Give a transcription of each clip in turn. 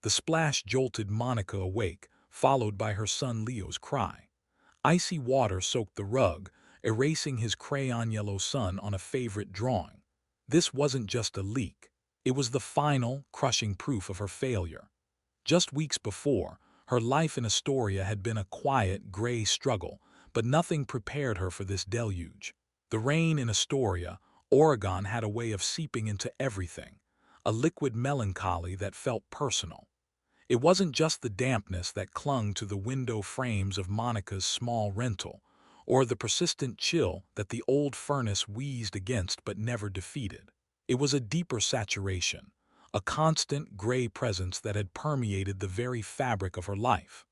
The splash jolted Monica awake, followed by her son Leo's cry. Icy water soaked the rug, erasing his crayon-yellow son on a favorite drawing. This wasn't just a leak. It was the final, crushing proof of her failure. Just weeks before, her life in Astoria had been a quiet, gray struggle, but nothing prepared her for this deluge. The rain in Astoria, Oregon, had a way of seeping into everything, a liquid melancholy that felt personal. It wasn't just the dampness that clung to the window frames of Monica's small rental, or the persistent chill that the old furnace wheezed against but never defeated. It was a deeper saturation, a constant gray presence that had permeated the very fabric of her life.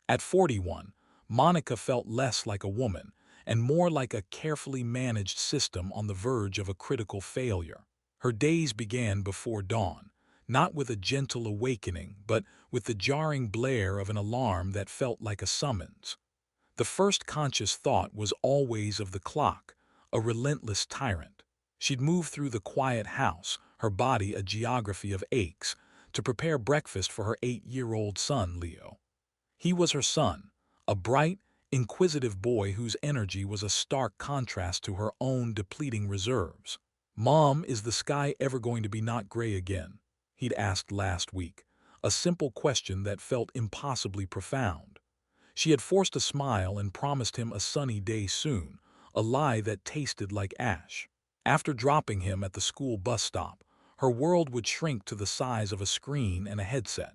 At 41, Monica felt less like a woman and more like a carefully managed system on the verge of a critical failure. Her days began before dawn, not with a gentle awakening, but with the jarring blare of an alarm that felt like a summons. The first conscious thought was always of the clock, a relentless tyrant. She'd move through the quiet house, her body a geography of aches, to prepare breakfast for her 8-year-old son, Leo. He was her son, a bright, inquisitive boy whose energy was a stark contrast to her own depleting reserves. "Mom, is the sky ever going to be not gray again?" he'd asked last week, a simple question that felt impossibly profound. She had forced a smile and promised him a sunny day soon, a lie that tasted like ash. After dropping him at the school bus stop, her world would shrink to the size of a screen and a headset.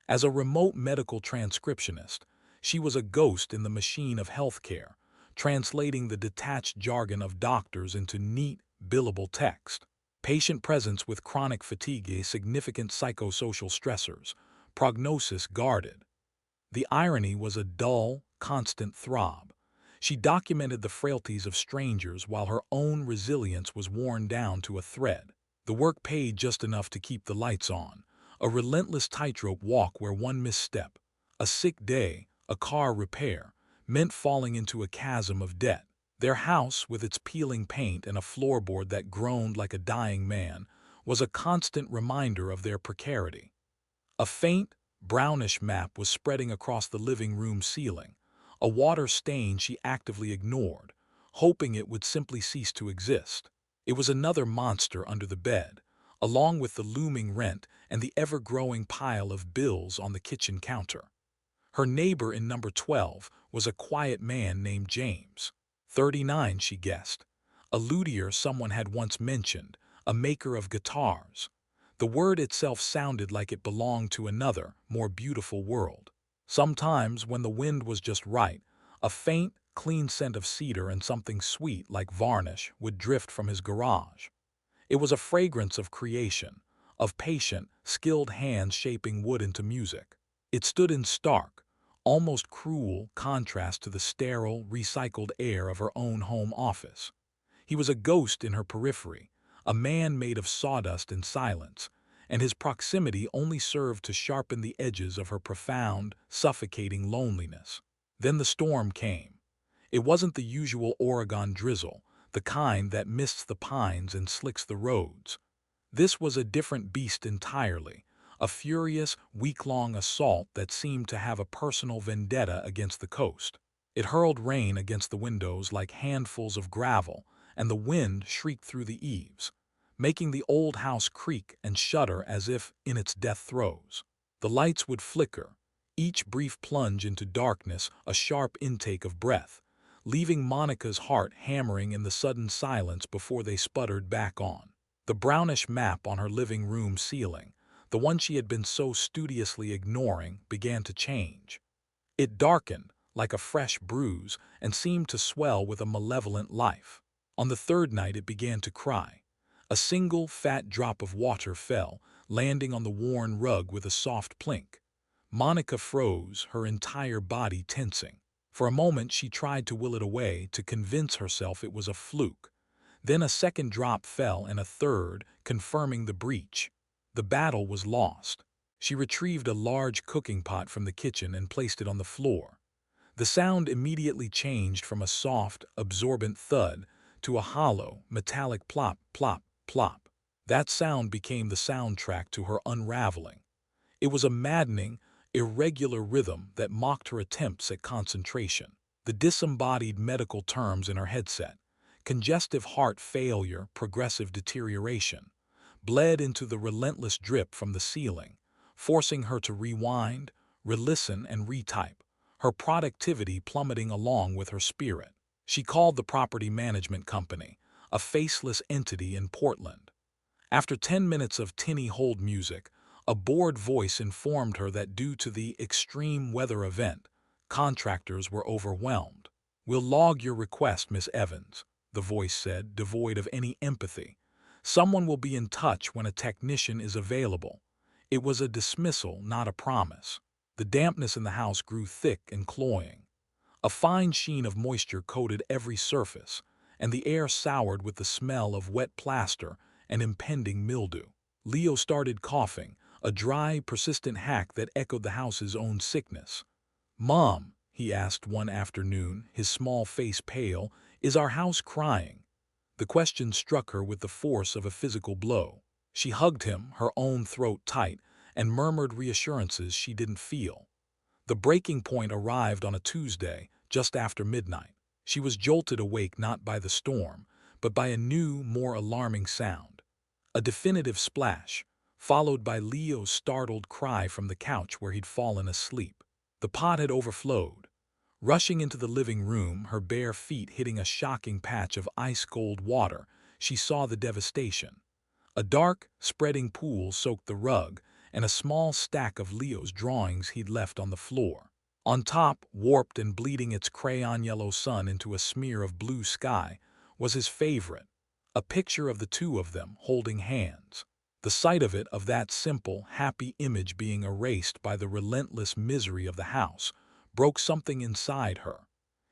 As a remote medical transcriptionist, she was a ghost in the machine of healthcare, translating the detached jargon of doctors into neat, billable text. Patient presence with chronic fatigue, significant psychosocial stressors, prognosis guarded. The irony was a dull, constant throb. She documented the frailties of strangers while her own resilience was worn down to a thread. The work paid just enough to keep the lights on, a relentless tightrope walk where one misstep, a sick day, a car repair, meant falling into a chasm of debt. Their house, with its peeling paint and a floorboard that groaned like a dying man, was a constant reminder of their precarity. A faint, brownish map was spreading across the living room ceiling, a water stain she actively ignored, hoping it would simply cease to exist. It was another monster under the bed, along with the looming rent and the ever-growing pile of bills on the kitchen counter. Her neighbor in number 12 was a quiet man named James. 39, she guessed. A luthier someone had once mentioned, a maker of guitars. The word itself sounded like it belonged to another, more beautiful world. Sometimes, when the wind was just right, a faint, clean scent of cedar and something sweet like varnish would drift from his garage. It was a fragrance of creation, of patient, skilled hands shaping wood into music. It stood in stark, almost cruel contrast to the sterile, recycled air of her own home office. He was a ghost in her periphery, a man made of sawdust and silence, and his proximity only served to sharpen the edges of her profound, suffocating loneliness. Then the storm came. It wasn't the usual Oregon drizzle, the kind that mists the pines and slicks the roads. This was a different beast entirely, a furious, week-long assault that seemed to have a personal vendetta against the coast. It hurled rain against the windows like handfuls of gravel, and the wind shrieked through the eaves, making the old house creak and shudder as if in its death throes. The lights would flicker, each brief plunge into darkness a sharp intake of breath, leaving Monica's heart hammering in the sudden silence before they sputtered back on. The brownish map on her living room ceiling, the one she had been so studiously ignoring, began to change. It darkened, like a fresh bruise, and seemed to swell with a malevolent life. On the third night it began to cry. A single fat drop of water fell, landing on the worn rug with a soft plink. Monica froze, her entire body tensing. For a moment she tried to will it away, to convince herself it was a fluke. Then a second drop fell and a third, confirming the breach. The battle was lost. She retrieved a large cooking pot from the kitchen and placed it on the floor. The sound immediately changed from a soft, absorbent thud to a hollow, metallic plop, plop, plop. That sound became the soundtrack to her unraveling. It was a maddening, irregular rhythm that mocked her attempts at concentration. The disembodied medical terms in her headset, congestive heart failure, progressive deterioration, bled into the relentless drip from the ceiling, forcing her to rewind, re-listen, and retype, her productivity plummeting along with her spirit. She called the property management company, a faceless entity in Portland. After 10 minutes of tinny hold music, a bored voice informed her that due to the extreme weather event, contractors were overwhelmed. "We'll log your request, Miss Evans," the voice said, devoid of any empathy. "Someone will be in touch when a technician is available." It was a dismissal, not a promise. The dampness in the house grew thick and cloying. A fine sheen of moisture coated every surface, and the air soured with the smell of wet plaster and impending mildew. Leo started coughing, a dry, persistent hack that echoed the house's own sickness. "Mom," he asked one afternoon, his small face pale, "is our house crying?" The question struck her with the force of a physical blow. She hugged him, her own throat tight, and murmured reassurances she didn't feel. The breaking point arrived on a Tuesday, just after midnight. She was jolted awake not by the storm, but by a new, more alarming sound. A definitive splash, followed by Leo's startled cry from the couch where he'd fallen asleep. The pot had overflowed. Rushing into the living room, her bare feet hitting a shocking patch of ice-cold water, she saw the devastation. A dark, spreading pool soaked the rug, and a small stack of Leo's drawings he'd left on the floor. On top, warped and bleeding its crayon yellow sun into a smear of blue sky, was his favorite, a picture of the two of them holding hands. The sight of it, of that simple, happy image being erased by the relentless misery of the house, broke something inside her.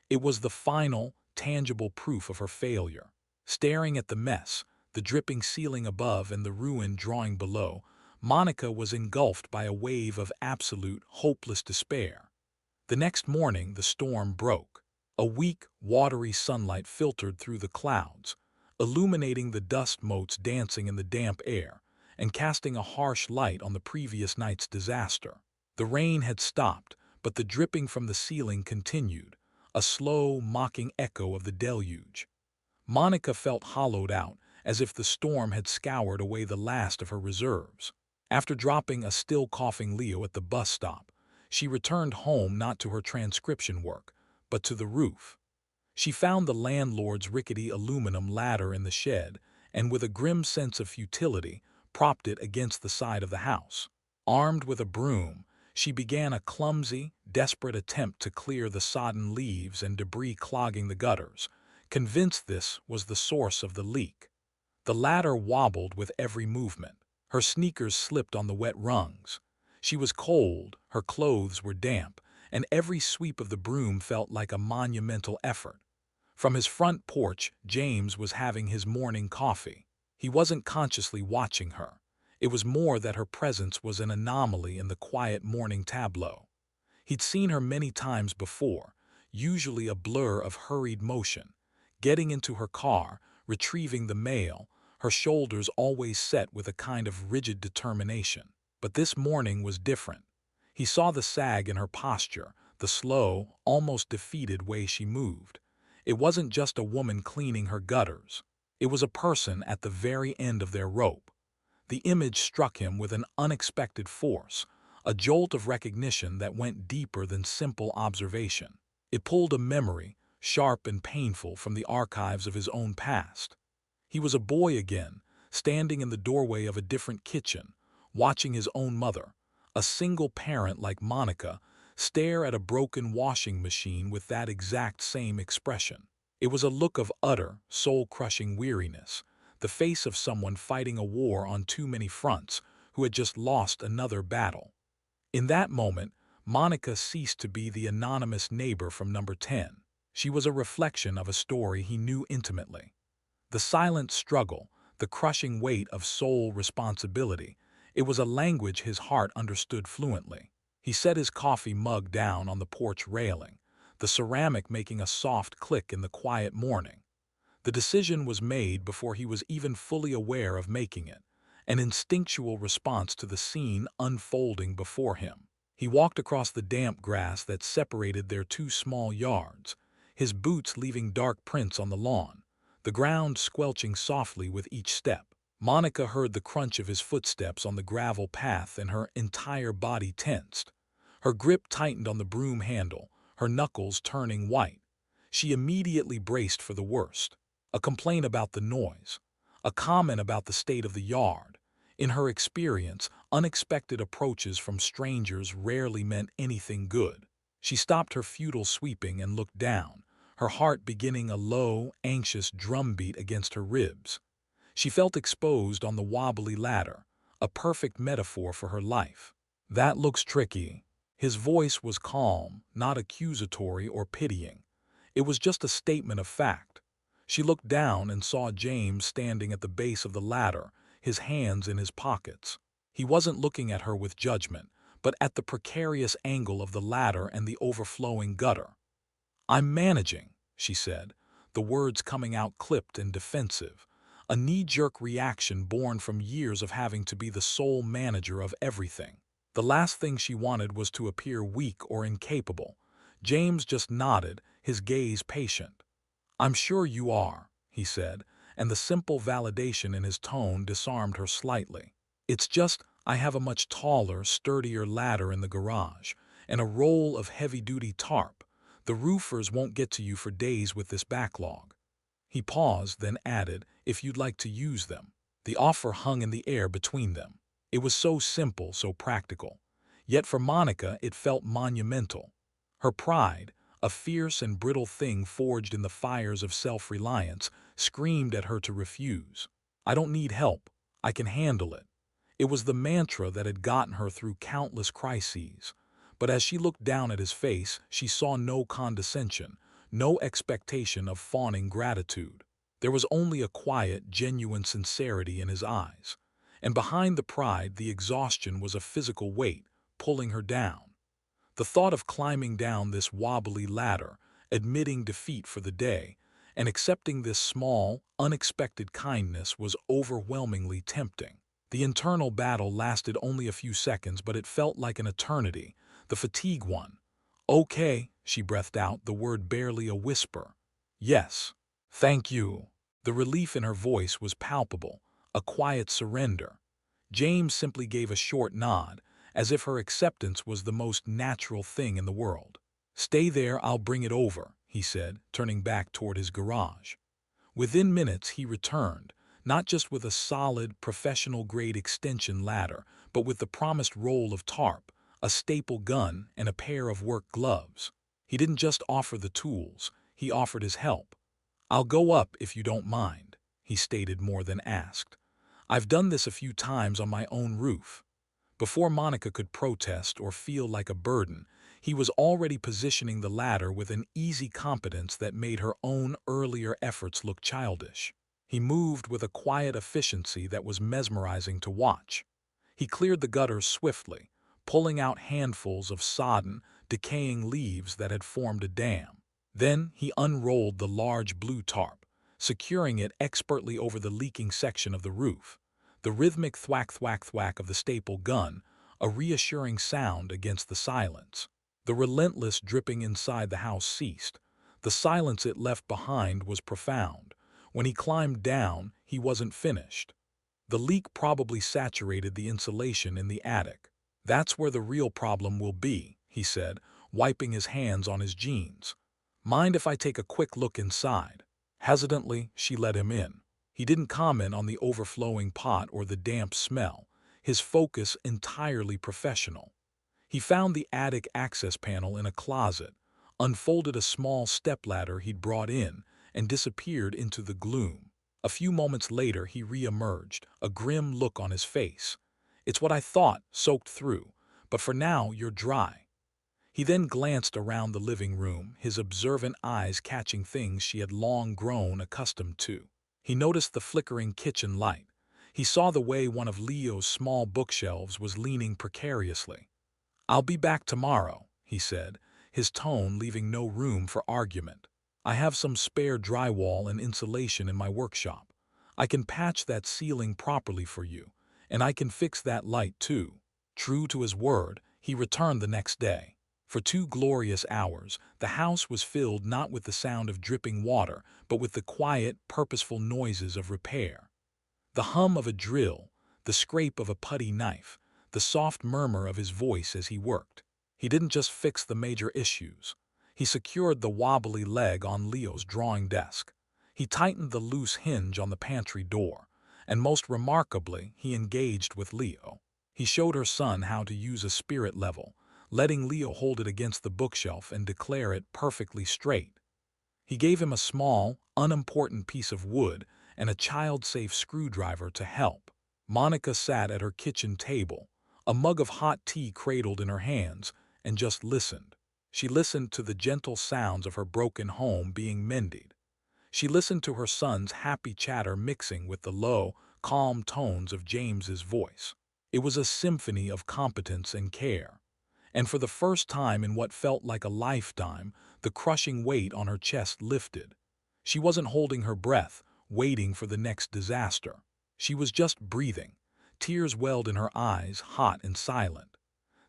It was the final, tangible proof of her failure. Staring at the mess, the dripping ceiling above and the ruined drawing below, Monica was engulfed by a wave of absolute, hopeless despair. The next morning, the storm broke. A weak, watery sunlight filtered through the clouds, illuminating the dust motes dancing in the damp air and casting a harsh light on the previous night's disaster. The rain had stopped, but the dripping from the ceiling continued, a slow, mocking echo of the deluge. Monica felt hollowed out, as if the storm had scoured away the last of her reserves. After dropping a still coughing Leo at the bus stop, she returned home not to her transcription work, but to the roof. She found the landlord's rickety aluminum ladder in the shed, and with a grim sense of futility, propped it against the side of the house. Armed with a broom, she began a clumsy, desperate attempt to clear the sodden leaves and debris clogging the gutters, convinced this was the source of the leak. The ladder wobbled with every movement. Her sneakers slipped on the wet rungs. She was cold, her clothes were damp, and every sweep of the broom felt like a monumental effort. From his front porch, James was having his morning coffee. He wasn't consciously watching her. It was more that her presence was an anomaly in the quiet morning tableau. He'd seen her many times before, usually a blur of hurried motion, getting into her car, retrieving the mail, her shoulders always set with a kind of rigid determination. But this morning was different. He saw the sag in her posture, the slow, almost defeated way she moved. It wasn't just a woman cleaning her gutters. It was a person at the very end of their rope. The image struck him with an unexpected force, a jolt of recognition that went deeper than simple observation. It pulled a memory, sharp and painful, from the archives of his own past. He was a boy again, standing in the doorway of a different kitchen, watching his own mother, a single parent like Monica, stare at a broken washing machine with that exact same expression. It was a look of utter, soul-crushing weariness, the face of someone fighting a war on too many fronts, who had just lost another battle. In that moment, Monica ceased to be the anonymous neighbor from number 10. She was a reflection of a story he knew intimately. The silent struggle, the crushing weight of soul responsibility, it was a language his heart understood fluently. He set his coffee mug down on the porch railing, the ceramic making a soft click in the quiet morning. The decision was made before he was even fully aware of making it, an instinctual response to the scene unfolding before him. He walked across the damp grass that separated their two small yards, his boots leaving dark prints on the lawn, the ground squelching softly with each step. Monica heard the crunch of his footsteps on the gravel path and her entire body tensed. Her grip tightened on the broom handle, her knuckles turning white. She immediately braced for the worst. A complaint about the noise, a comment about the state of the yard. In her experience, unexpected approaches from strangers rarely meant anything good. She stopped her futile sweeping and looked down, her heart beginning a low, anxious drumbeat against her ribs. She felt exposed on the wobbly ladder, a perfect metaphor for her life. "That looks tricky." His voice was calm, not accusatory or pitying. It was just a statement of fact. She looked down and saw James standing at the base of the ladder, his hands in his pockets. He wasn't looking at her with judgment, but at the precarious angle of the ladder and the overflowing gutter. "I'm managing," she said, the words coming out clipped and defensive, a knee-jerk reaction born from years of having to be the sole manager of everything. The last thing she wanted was to appear weak or incapable. James just nodded, his gaze patient. "I'm sure you are," he said, and the simple validation in his tone disarmed her slightly. "It's just I have a much taller, sturdier ladder in the garage, and a roll of heavy-duty tarp. The roofers won't get to you for days with this backlog." He paused, then added, "If you'd like to use them." The offer hung in the air between them. It was so simple, so practical. Yet for Monica it felt monumental. Her pride, a fierce and brittle thing forged in the fires of self-reliance, screamed at her to refuse. "I don't need help. I can handle it." It was the mantra that had gotten her through countless crises. But as she looked down at his face, she saw no condescension, no expectation of fawning gratitude. There was only a quiet, genuine sincerity in his eyes. And behind the pride, the exhaustion was a physical weight, pulling her down. The thought of climbing down this wobbly ladder, admitting defeat for the day, and accepting this small, unexpected kindness was overwhelmingly tempting. The internal battle lasted only a few seconds, but it felt like an eternity, the fatigue one. "Okay," she breathed out, the word barely a whisper. "Yes. Thank you." The relief in her voice was palpable, a quiet surrender. James simply gave a short nod, as if her acceptance was the most natural thing in the world. "Stay there, I'll bring it over," he said, turning back toward his garage. Within minutes he returned, not just with a solid, professional-grade extension ladder, but with the promised roll of tarp, a staple gun, and a pair of work gloves. He didn't just offer the tools, he offered his help. "I'll go up if you don't mind," he stated more than asked. "I've done this a few times on my own roof." Before Monica could protest or feel like a burden, he was already positioning the ladder with an easy competence that made her own earlier efforts look childish. He moved with a quiet efficiency that was mesmerizing to watch. He cleared the gutters swiftly, pulling out handfuls of sodden, decaying leaves that had formed a dam. Then he unrolled the large blue tarp, securing it expertly over the leaking section of the roof. The rhythmic thwack-thwack-thwack of the staple gun, a reassuring sound against the silence. The relentless dripping inside the house ceased. The silence it left behind was profound. When he climbed down, he wasn't finished. The leak probably saturated the insulation in the attic. "That's where the real problem will be," he said, wiping his hands on his jeans. "Mind if I take a quick look inside?" Hesitantly, she let him in. He didn't comment on the overflowing pot or the damp smell, his focus entirely professional. He found the attic access panel in a closet, unfolded a small stepladder he'd brought in, and disappeared into the gloom. A few moments later he re-emerged, a grim look on his face. "It's what I thought, soaked through, but for now you're dry." He then glanced around the living room, his observant eyes catching things she had long grown accustomed to. He noticed the flickering kitchen light. He saw the way one of Leo's small bookshelves was leaning precariously. "I'll be back tomorrow," he said, his tone leaving no room for argument. "I have some spare drywall and insulation in my workshop. I can patch that ceiling properly for you, And I can fix that light too." True to his word, he returned the next day. For 2 glorious hours, the house was filled not with the sound of dripping water, but with the quiet, purposeful noises of repair. The hum of a drill, the scrape of a putty knife, the soft murmur of his voice as he worked. He didn't just fix the major issues. He secured the wobbly leg on Leo's drawing desk. He tightened the loose hinge on the pantry door. And most remarkably, he engaged with Leo. He showed her son how to use a spirit level, letting Leo hold it against the bookshelf and declare it perfectly straight. He gave him a small, unimportant piece of wood and a child-safe screwdriver to help. Monica sat at her kitchen table, a mug of hot tea cradled in her hands, and just listened. She listened to the gentle sounds of her broken home being mended. She listened to her son's happy chatter mixing with the low, calm tones of James's voice. It was a symphony of competence and care. And for the first time in what felt like a lifetime, the crushing weight on her chest lifted. She wasn't holding her breath, waiting for the next disaster. She was just breathing. Tears welled in her eyes, hot and silent.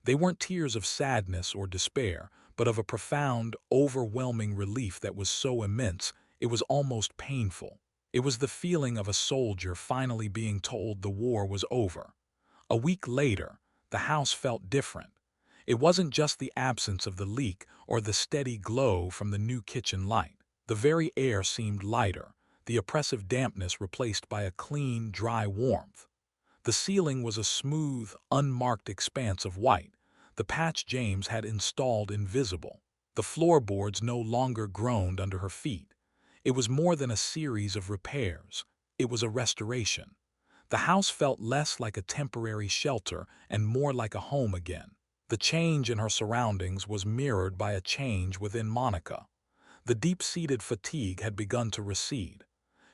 They weren't tears of sadness or despair, but of a profound, overwhelming relief that was so immense, it was almost painful. It was the feeling of a soldier finally being told the war was over. A week later, the house felt different. It wasn't just the absence of the leak or the steady glow from the new kitchen light. The very air seemed lighter, the oppressive dampness replaced by a clean, dry warmth. The ceiling was a smooth, unmarked expanse of white, the patch James had installed invisible. The floorboards no longer groaned under her feet. It was more than a series of repairs. It was a restoration. The house felt less like a temporary shelter and more like a home again. The change in her surroundings was mirrored by a change within Monica. The deep-seated fatigue had begun to recede.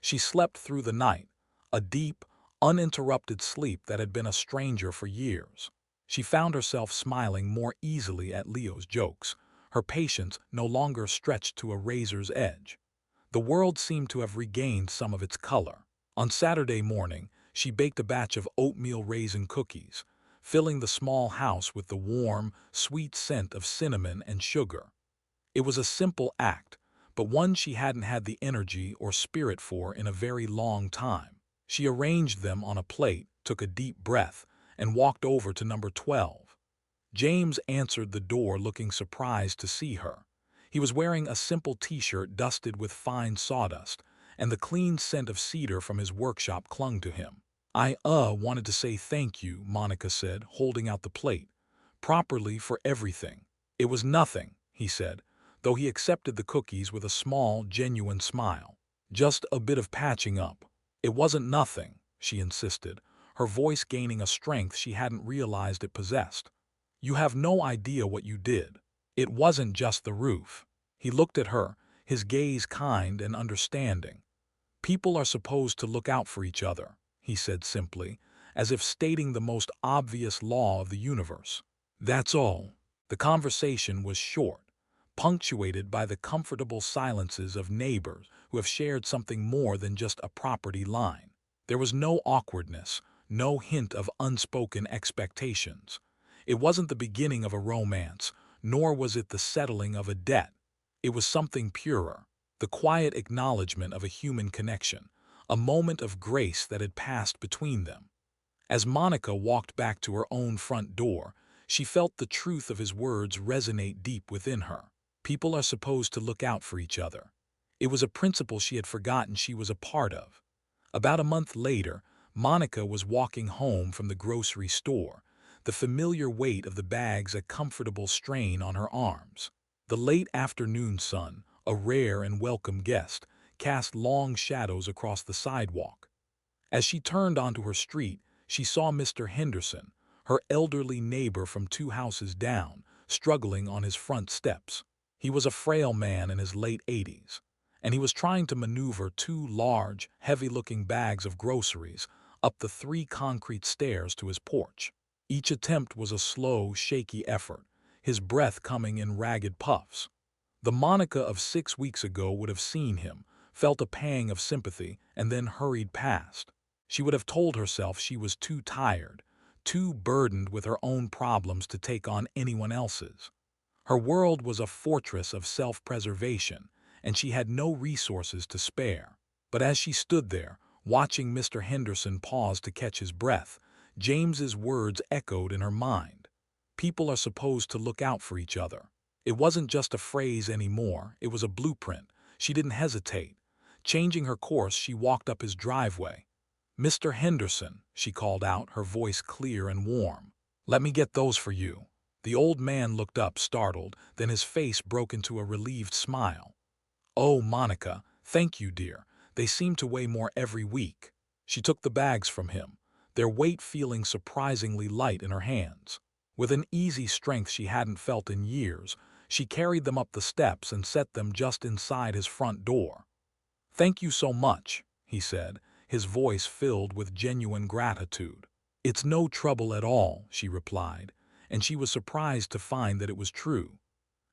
She slept through the night, a deep, uninterrupted sleep that had been a stranger for years. She found herself smiling more easily at Leo's jokes, her patience no longer stretched to a razor's edge. The world seemed to have regained some of its color. On Saturday morning, she baked a batch of oatmeal raisin cookies, filling the small house with the warm, sweet scent of cinnamon and sugar. It was a simple act, but one she hadn't had the energy or spirit for in a very long time. She arranged them on a plate, took a deep breath, and walked over to number 12. James answered the door looking surprised to see her. He was wearing a simple t-shirt dusted with fine sawdust, and the clean scent of cedar from his workshop clung to him. "I wanted to say thank you," Monica said, holding out the plate. "Properly for everything." "It was nothing," he said, though he accepted the cookies with a small, genuine smile. "Just a bit of patching up." "It wasn't nothing," she insisted, her voice gaining a strength she hadn't realized it possessed. "You have no idea what you did. It wasn't just the roof." He looked at her, his gaze kind and understanding. "People are supposed to look out for each other," he said simply, as if stating the most obvious law of the universe. "That's all." The conversation was short, punctuated by the comfortable silences of neighbors who have shared something more than just a property line. There was no awkwardness, no hint of unspoken expectations. It wasn't the beginning of a romance, nor was it the settling of a debt. It was something purer, the quiet acknowledgement of a human connection, a moment of grace that had passed between them. As Monica walked back to her own front door, she felt the truth of his words resonate deep within her. People are supposed to look out for each other. It was a principle she had forgotten she was a part of. About a month later, Monica was walking home from the grocery store, the familiar weight of the bags a comfortable strain on her arms. The late afternoon sun, a rare and welcome guest, cast long shadows across the sidewalk. As she turned onto her street, she saw Mr. Henderson, her elderly neighbor from 2 houses down, struggling on his front steps. He was a frail man in his late 80s, and he was trying to maneuver 2 large, heavy-looking bags of groceries up the 3 concrete stairs to his porch. Each attempt was a slow, shaky effort, his breath coming in ragged puffs. The Monica of 6 weeks ago would have seen him, felt a pang of sympathy, and then hurried past. She would have told herself she was too tired, too burdened with her own problems to take on anyone else's. Her world was a fortress of self-preservation, and she had no resources to spare. But as she stood there, watching Mr. Henderson pause to catch his breath, James's words echoed in her mind. People are supposed to look out for each other. It wasn't just a phrase anymore, it was a blueprint. She didn't hesitate. Changing her course, she walked up his driveway. "Mr. Henderson," she called out, her voice clear and warm. "Let me get those for you." The old man looked up, startled, then his face broke into a relieved smile. "Oh, Monica, thank you, dear. They seem to weigh more every week." She took the bags from him, their weight feeling surprisingly light in her hands. With an easy strength she hadn't felt in years, she carried them up the steps and set them just inside his front door. "Thank you so much," he said, his voice filled with genuine gratitude. "It's no trouble at all," she replied, and she was surprised to find that it was true.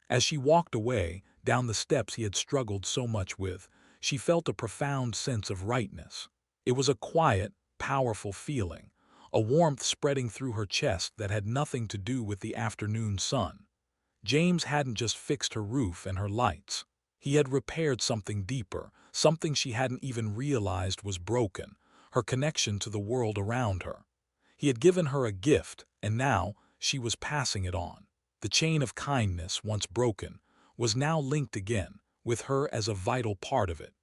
As she walked away, down the steps he had struggled so much with, she felt a profound sense of rightness. It was a quiet, powerful feeling, a warmth spreading through her chest that had nothing to do with the afternoon sun. James hadn't just fixed her roof and her lights. He had repaired something deeper, something she hadn't even realized was broken, her connection to the world around her. He had given her a gift, and now she was passing it on. The chain of kindness, once broken, was now linked again, with her as a vital part of it.